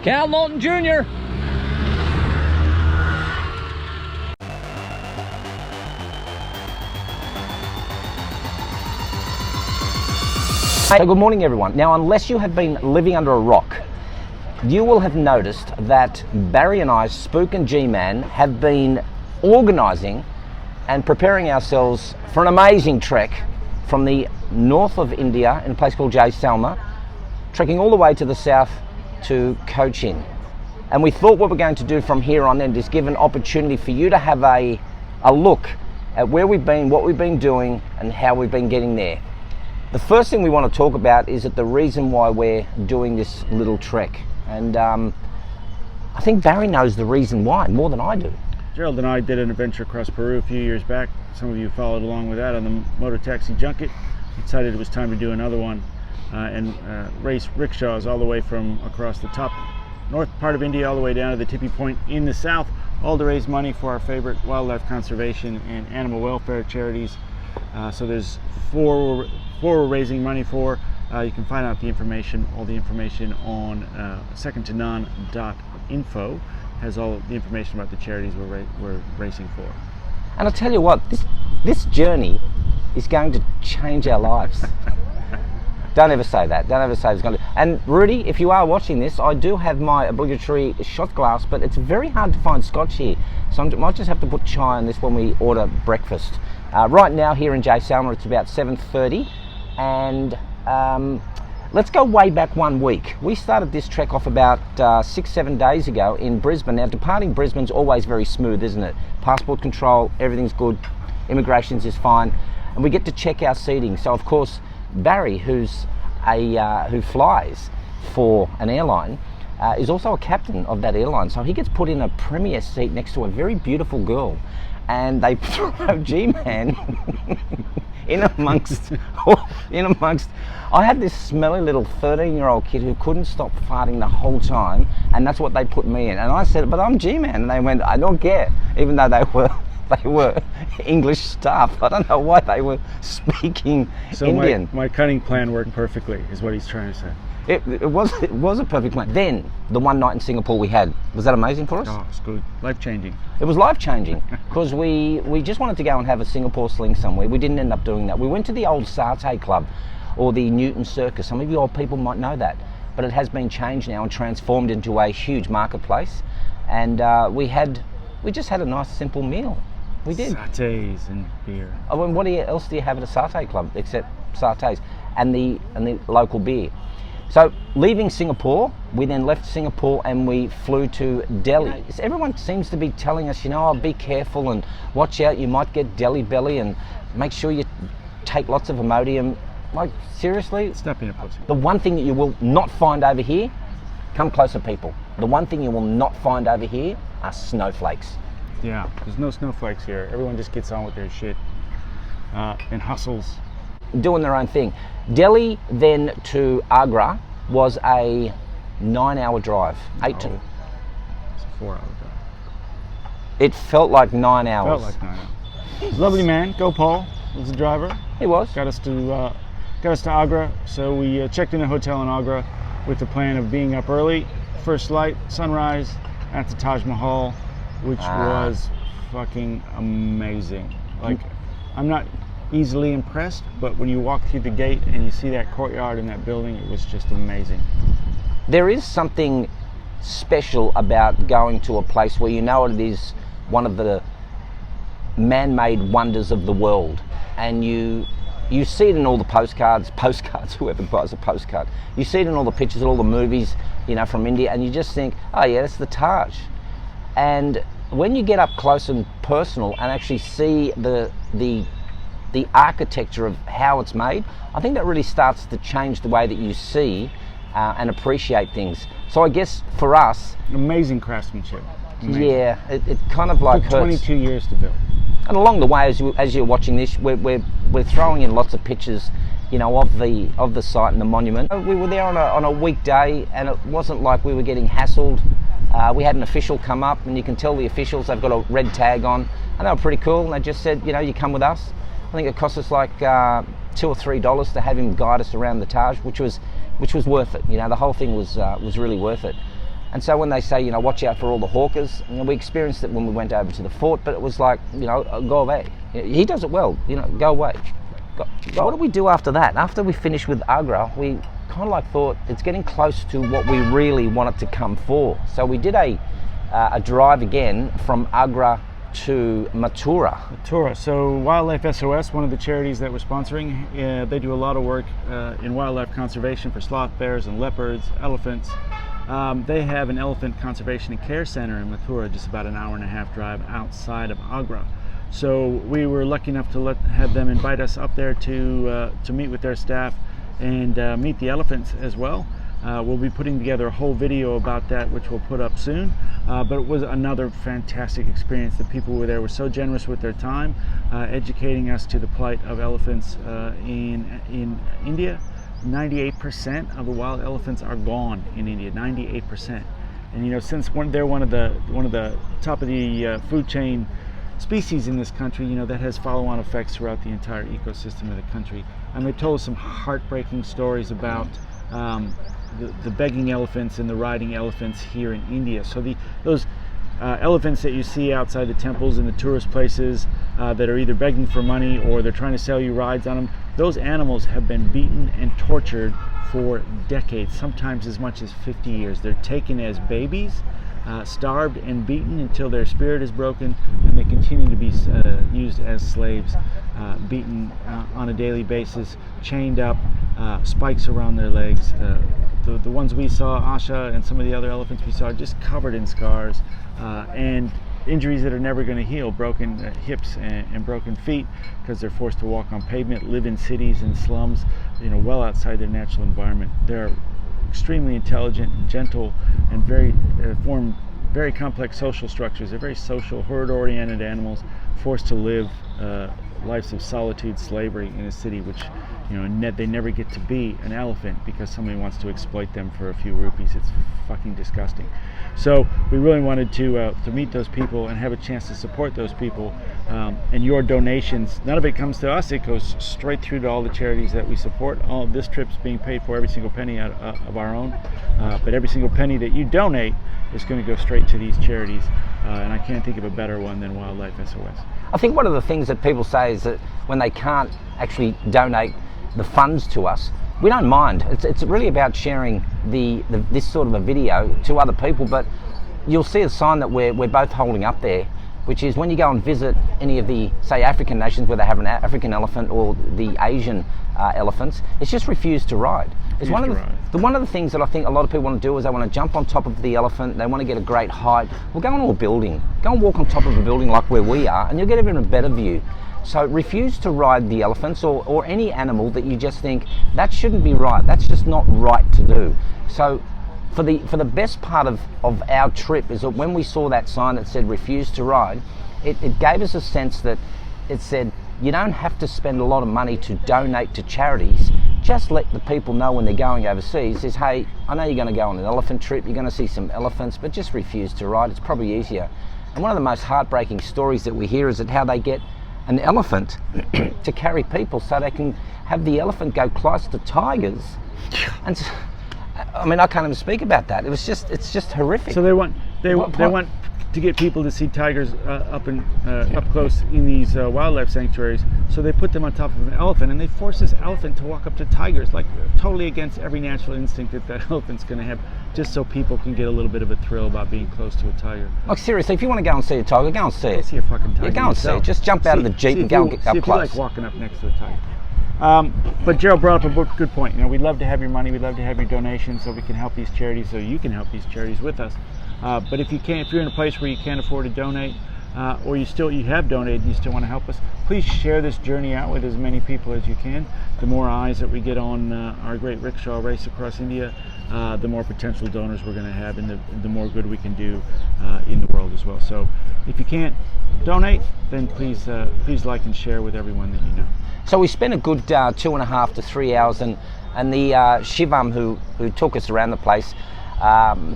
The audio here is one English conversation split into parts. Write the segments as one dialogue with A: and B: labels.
A: Cal Moulton Jr.
B: Hey, good morning everyone. Now, unless you have been living under a rock, you will have noticed that Barry and I, Spook and G-Man, have been organising and preparing ourselves for an amazing trek from the north of India in a place called Jaisalmer, trekking all the way to the south to Cochin. And we thought what we're going to do from here on in is give an opportunity for you to have a look at where we've been, what we've been doing, and how we've been getting there. The first thing we want to talk about is that the reason why we're doing this little trek. And I think Barry knows the reason why more than I do.
C: Gerald and I did an adventure across Peru a few years back. Some of you followed along with that on the motor taxi junket. We decided it was time to do another one and race rickshaws all the way from across the top north part of India all the way down to the tippy point in the south, all to raise money for our favorite wildlife conservation and animal welfare charities. So there's four we're raising money for. You can find out all the information on secondtonon.info. Has all the information about the charities we're racing for.
B: And I'll tell you what, this journey is going to change our lives. Don't ever say that. Don't ever say it's going to. And Rudy, if you are watching this, I do have my obligatory shot glass, but it's very hard to find scotch here. So I might just have to put chai on this when we order breakfast. Right now here in Jaisalmer, it's about 7:30, and let's go way back 1 week. We started this trek off about 6-7 days ago in Brisbane. Now, departing Brisbane's always very smooth, isn't it? Passport control, everything's good, immigrations is fine, and we get to check our seating. So, of course, Barry, who flies for an airline, is also a captain of that airline. So he gets put in a premier seat next to a very beautiful girl, and they throw G-Man in amongst. I had this smelly little 13-year-old kid who couldn't stop farting the whole time, and that's what they put me in. And I said, but I'm G-Man, and they went, I don't care, even though they were English staff. I don't know why they were speaking Indian.
C: My cunning plan worked perfectly, is what he's trying to say.
B: It was a perfect plan. Then the one night in Singapore we had, was that amazing for us?
C: Oh, it's good, life-changing.
B: It was life-changing because we just wanted to go and have a Singapore sling somewhere. We didn't end up doing that. We went to the old Satay Club or the Newton Circus. Some of you old people might know that, but it has been changed now and transformed into a huge marketplace. And we just had a nice simple meal. We did.
C: Satays and beer.
B: Oh, and what else do you have at a Satay Club except satays and the local beer? So leaving Singapore, we then left Singapore and we flew to Delhi. Everyone seems to be telling us, oh, be careful and watch out, you might get Delhi belly, and make sure you take lots of Imodium. Like, seriously?
C: Step in a pussy.
B: The one thing that you will not find over here, come closer people, the one thing you will not find over here are snowflakes.
C: Yeah, there's no snowflakes here. Everyone just gets on with their shit and hustles.
B: Doing their own thing. Delhi then to Agra was a 9-hour drive.
C: It's a 4-hour drive.
B: It felt like 9 hours.
C: Felt like 9 hours. Lovely man, Go Paul was the driver.
B: He was.
C: Got us to Agra. So we checked in a hotel in Agra with the plan of being up early, first light, sunrise at the Taj Mahal, which was fucking amazing. Like, I'm not easily impressed, but when you walk through the gate and you see that courtyard and that building, it was just amazing.
B: There is something special about going to a place where you know it is one of the man-made wonders of the world, and you see it in all the postcards, whoever buys a postcard, you see it in all the pictures, all the movies, from India, and you just think, oh yeah, that's the Taj. And when you get up close and personal and actually see the architecture of how it's made, I think that really starts to change the way that you see and appreciate things. So I guess for us,
C: amazing craftsmanship. Amazing.
B: Yeah, it kind of like
C: took 22 years to build.
B: And along the way, as you're watching this, we're throwing in lots of pictures, of the site and the monument. We were there on a weekday, and it wasn't like we were getting hassled. We had an official come up, and you can tell the officials, they've got a red tag on, and they were pretty cool. And they just said, you come with us. I think it cost us like $2 or $3 to have him guide us around the Taj, which was worth it. The whole thing was really worth it. And so when they say, you know, watch out for all the hawkers, you know, we experienced it when we went over to the fort, but it was like, you know, go away. He does it well, you know, go away. What did we do after that? After we finished with Agra, we kind of like thought it's getting close to what we really wanted to come for. So we did a drive again from Agra to Mathura.
C: So Wildlife SOS, one of the charities that we're sponsoring, they do a lot of work in wildlife conservation for sloth bears and leopards, elephants. They have an elephant conservation and care center in Mathura, just about an hour-and-a-half drive outside of Agra. So we were lucky enough to have them invite us up there to meet with their staff and meet the elephants as well. We'll be putting together a whole video about that, which we'll put up soon. But it was another fantastic experience. The people who were there were so generous with their time, educating us to the plight of elephants in India. 98% of the wild elephants are gone in India. 98%. And you know, since they're one of the top of the food chain species in this country, you know, that has follow-on effects throughout the entire ecosystem of the country. And they told us some heartbreaking stories about the begging elephants and the riding elephants here in India. So those elephants that you see outside the temples and the tourist places that are either begging for money or they're trying to sell you rides on them, those animals have been beaten and tortured for decades, sometimes as much as 50 years. They're taken as babies, starved and beaten until their spirit is broken, and they continue to be used as slaves, beaten on a daily basis, chained up, spikes around their legs. The ones we saw, Asha and some of the other elephants we saw, just covered in scars and injuries that are never going to heal, broken hips and broken feet because they're forced to walk on pavement, live in cities and slums, you know, well outside their natural environment. They're extremely intelligent, gentle, and form very complex social structures. They're very social, herd-oriented animals, forced to live lives of solitude, slavery in a city, which, you know, they never get to be an elephant because somebody wants to exploit them for a few rupees. It's fucking disgusting. So we really wanted to meet those people and have a chance to support those people. And your donations, none of it comes to us. It goes straight through to all the charities that we support. All of this trip's being paid for, every single penny out of our own. But every single penny that you donate is going to go straight to these charities. And I can't think of a better one than Wildlife SOS.
B: I think one of the things that people say is that when they can't actually donate the funds to us, we don't mind. It's really about sharing this sort of a video to other people. But you'll see a sign that we're both holding up there, which is when you go and visit any of the, say, African nations where they have an African elephant or the Asian elephants, it's just refused to ride. It's one of the things that I think a lot of people want to do is they want to jump on top of the elephant, they want to get a great height. Well, go into a building, go and walk on top of a building like where we are, and you'll get even a better view. So refuse to ride the elephants or any animal that you just think, that shouldn't be right, that's just not right to do. So for the best part of our trip is that when we saw that sign that said refuse to ride, it gave us a sense that it said, you don't have to spend a lot of money to donate to charities. Just let the people know when they're going overseas, says, hey, I know you're going to go on an elephant trip, you're going to see some elephants, but just refuse to ride, it's probably easier. And one of the most heartbreaking stories that we hear is that how they get an elephant to carry people so they can have the elephant go close to tigers. And I mean, I can't even speak about that. It's just horrific.
C: So they want to get people to see tigers up close in these wildlife sanctuaries. So they put them on top of an elephant and they force this elephant to walk up to tigers, like totally against every natural instinct that elephant's going to have, just so people can get a little bit of a thrill about being close to a tiger.
B: Like seriously, if you want to go and see a tiger, go and see it.
C: Go see a fucking tiger.
B: Yeah, go and see it. Just jump out of the Jeep and go and get up close.
C: See if you like walking up next to a tiger. But Gerald brought up a good point. You know, we'd love to have your money, we'd love to have your donations so we can help these charities, so you can help these charities with us. But if you're in a place where you can't afford to donate, or you have donated and you still want to help us, please share this journey out with as many people as you can. The more eyes that we get on our great rickshaw race across India, the more potential donors we're going to have, and the more good we can do in the world as well. So if you can't donate, then please like and share with everyone that you know.
B: So we spent a good 2.5 to 3 hours, and the Shivam who took us around the place,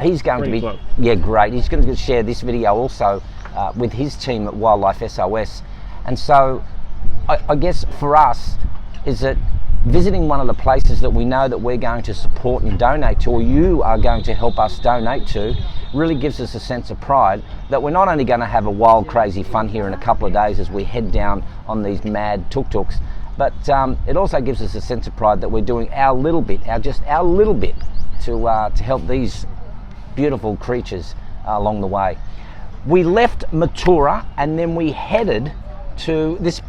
B: he's going to be
C: bloke.
B: Yeah, great. He's going to share this video also with his team at Wildlife SOS. And so I guess for us is that visiting one of the places that we know that we're going to support and donate to, or you are going to help us donate to, really gives us a sense of pride that we're not only going to have a wild, crazy fun here in a couple of days as we head down on these mad tuk-tuks, but it also gives us a sense of pride that we're doing our little bit, our little bit to help these beautiful creatures along the way. We left Mathura and then we headed to this,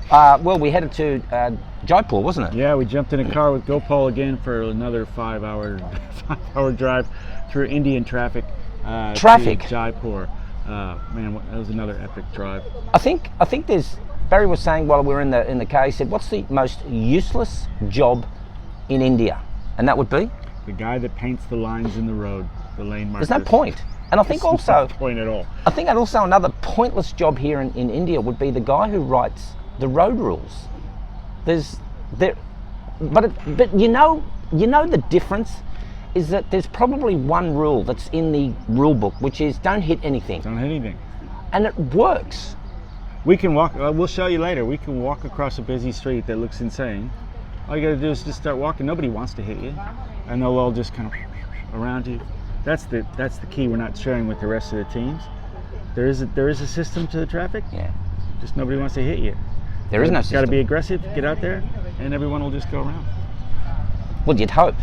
B: we headed to Jaipur, wasn't it?
C: Yeah, we jumped in a car with Gopal again for another 5-hour drive through Indian traffic. To Jaipur. Man, that was another epic drive.
B: I think there's, Barry was saying while we were in the car, he said, what's the most useless job in India? And that would be?
C: The guy that paints the lines in the road, the lane markers.
B: There's no point. And I think also,
C: no point at all.
B: I think also another pointless job here in India would be the guy who writes the road rules. But you know the difference is that there's probably one rule that's in the rule book, which is don't hit anything.
C: Don't hit anything.
B: And it works.
C: We can walk, we'll show you later, we can walk across a busy street that looks insane. All you gotta do is just start walking. Nobody wants to hit you. And they'll all just kind of around you. That's the key we're not sharing with the rest of the teams. There is a system to the traffic.
B: Yeah.
C: Just nobody wants to hit you.
B: There is no system.
C: Got to be aggressive, get out there, and everyone will just go around.
B: Well, you'd hope.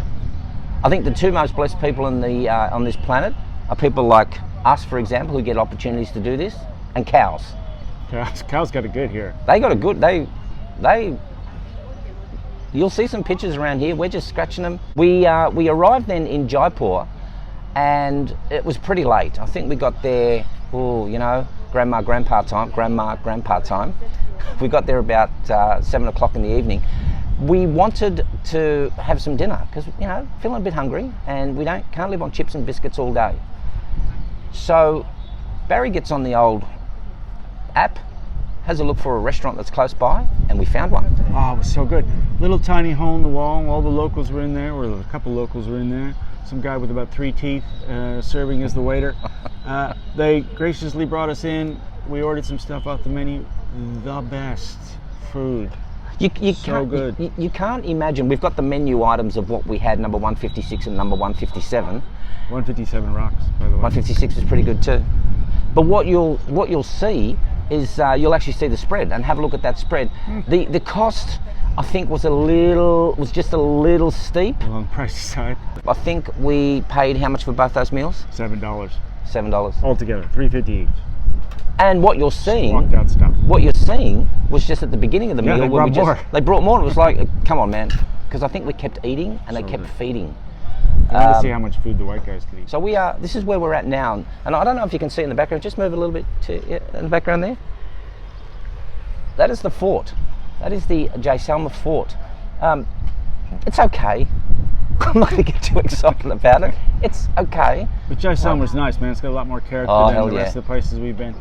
B: I think the two most blessed people on this planet are people like us, for example, who get opportunities to do this, and cows.
C: Cows got it good here.
B: They got a good, you'll see some pictures around here. We're just scratching them. We arrived then in Jaipur, and it was pretty late. I think we got there, grandpa time. We got there about 7 o'clock in the evening. We wanted to have some dinner because, feeling a bit hungry, and we can't live on chips and biscuits all day. So Barry gets on the old app, has a look for a restaurant that's close by, and we found one.
C: Oh, it was so good. Little tiny hole in the wall. All the locals were in there, or a couple locals were in there. Some guy with about 3 teeth serving as the waiter. They graciously brought us in. We ordered some stuff off the menu. The best food.
B: You can't imagine. We've got the menu items of what we had, number 156 and number 157.
C: 157 rocks, by the way.
B: 156 is pretty good too. But what you'll see is you'll actually see the spread, and have a look at that spread. The cost, I think, was just a little steep.
C: On the pricey side.
B: I think we paid how much for both those meals?
C: $7.
B: $7
C: altogether, $3.50 each.
B: And what you're seeing, was just at the beginning of the meal where they brought more. It was like, come on, man, because I think we kept eating and they kept feeding.
C: Let's see how much food the white guys could eat.
B: So this is where we're at now, and I don't know if you can see in the background. Just move a little bit in the background there. That is the fort. That is the Jaisalmer fort. It's okay. I'm not going to get too excited about it. It's okay.
C: But Jaisalmer's nice, man. It's got a lot more character than the rest of the places we've been.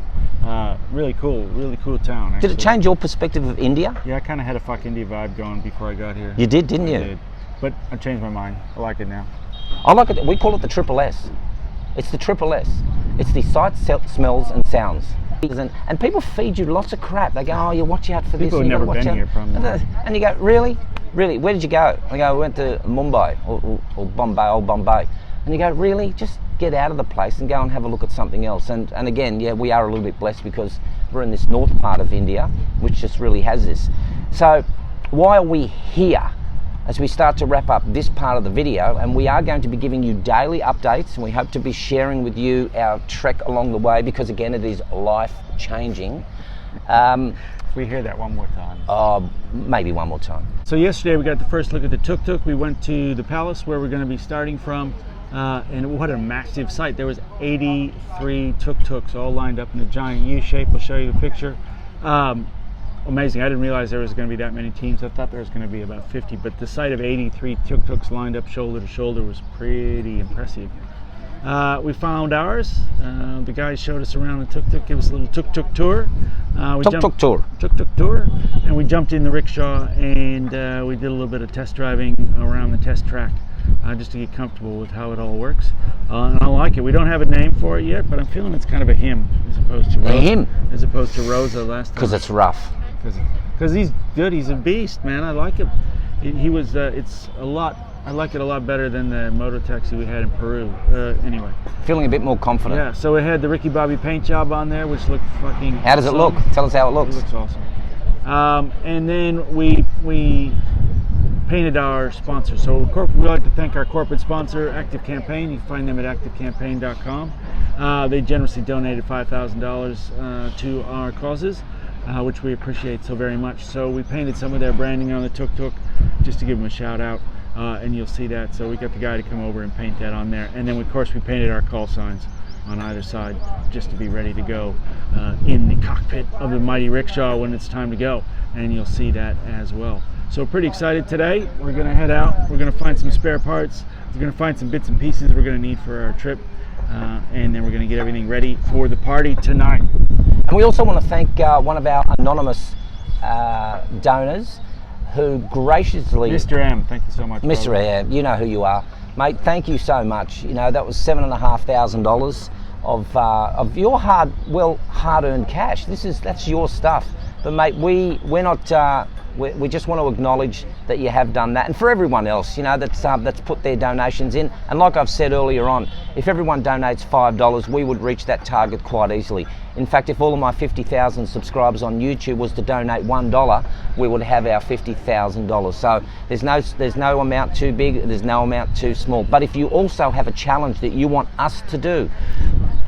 C: Really cool town, actually.
B: Did it change your perspective of India?
C: Yeah, I kind of had a fuck India vibe going before I got here.
B: You did, didn't you?
C: I did. But I changed my mind. I like it now.
B: I like it. We call it the Triple S. It's the Triple S. It's the sights, smells and sounds. And people feed you lots of crap. They go, oh, you watch out for this.
C: People have never been here from
B: and you go, really? Really? Where did you go? I go, we went to Mumbai or Bombay, old Bombay. And you go, really? Just get out of the place and go and have a look at something else. And again, yeah, we are a little bit blessed because we're in this north part of India, which just really has this. So why are we here? As we start to wrap up this part of the video, and we are going to be giving you daily updates, and we hope to be sharing with you our trek along the way, because again, it is life-changing.
C: If we hear that one more time.
B: Maybe one more time.
C: So yesterday we got the first look at the tuk-tuk. We went to the palace where we're going to be starting from, and what a massive site. There was 83 tuk-tuks all lined up in a giant U-shape. I'll show you a picture. Amazing. I didn't realize there was going to be that many teams. I thought there was going to be about 50, but the sight of 83 tuk-tuks lined up shoulder to shoulder was pretty impressive. We found ours. The guy showed us around the tuk-tuk, gave us a little tuk-tuk tour. Tuk-tuk tour. And we jumped in the rickshaw and we did a little bit of test driving around the test track just to get comfortable with how it all works. And I like it. We don't have a name for it yet, but I'm feeling it's kind of a hymn as opposed to Rosa.
B: A hymn?
C: As opposed to Rosa last time.
B: Because it's rough.
C: because he's good. He's a beast, man. I like him. He was. It's a lot. I like it a lot better than the moto taxi we had in Peru. Anyway.
B: Feeling a bit more confident.
C: Yeah. So it had the Ricky Bobby paint job on there, which looked fucking.
B: How does it look? Tell us how it looks.
C: It looks awesome. And then we painted our sponsor. So we like to thank our corporate sponsor, Active Campaign. You can find them at activecampaign.com. They generously donated $5,000 to our causes, which we appreciate so very much. So we painted some of their branding on the tuk-tuk just to give them a shout out, and you'll see that. So we got the guy to come over and paint that on there. And then, of course, we painted our call signs on either side just to be ready to go in the cockpit of the mighty rickshaw when it's time to go. And you'll see that as well. So pretty excited today. We're gonna head out. We're gonna find some spare parts. We're gonna find some bits and pieces we're gonna need for our trip. And then we're gonna get everything ready for the party tonight.
B: And we also want to thank one of our anonymous donors who graciously...
C: Mr. M, thank you so much.
B: Mr. M, you know who you are. Mate, thank you so much. You know, that was $7,500 of your hard-earned cash. That's your stuff. But mate, we're not... We just want to acknowledge that you have done that, and for everyone else, you know, that's put their donations in. And like I've said earlier on, if everyone donates $5, we would reach that target quite easily. In fact, if all of my 50,000 subscribers on YouTube was to donate $1, we would have our $50,000. So there's no amount too big, there's no amount too small. But if you also have a challenge that you want us to do,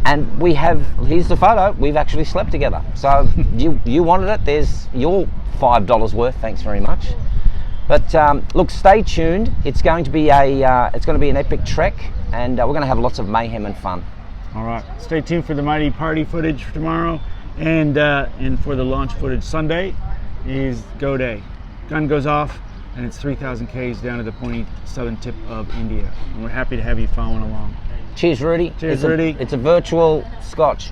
B: and here's the photo, we've actually slept together. So you wanted it, there's your $5 worth, thanks very much. But look, stay tuned. It's going to be an epic trek, and we're going to have lots of mayhem and fun.
C: All right, stay tuned for the mighty party footage for tomorrow, and for the launch footage Sunday is go day. Gun goes off, and it's 3,000 Ks down to the pointy southern tip of India, and we're happy to have you following along.
B: Cheers, Rudy.
C: Cheers, Rudy.
B: It's a virtual scotch.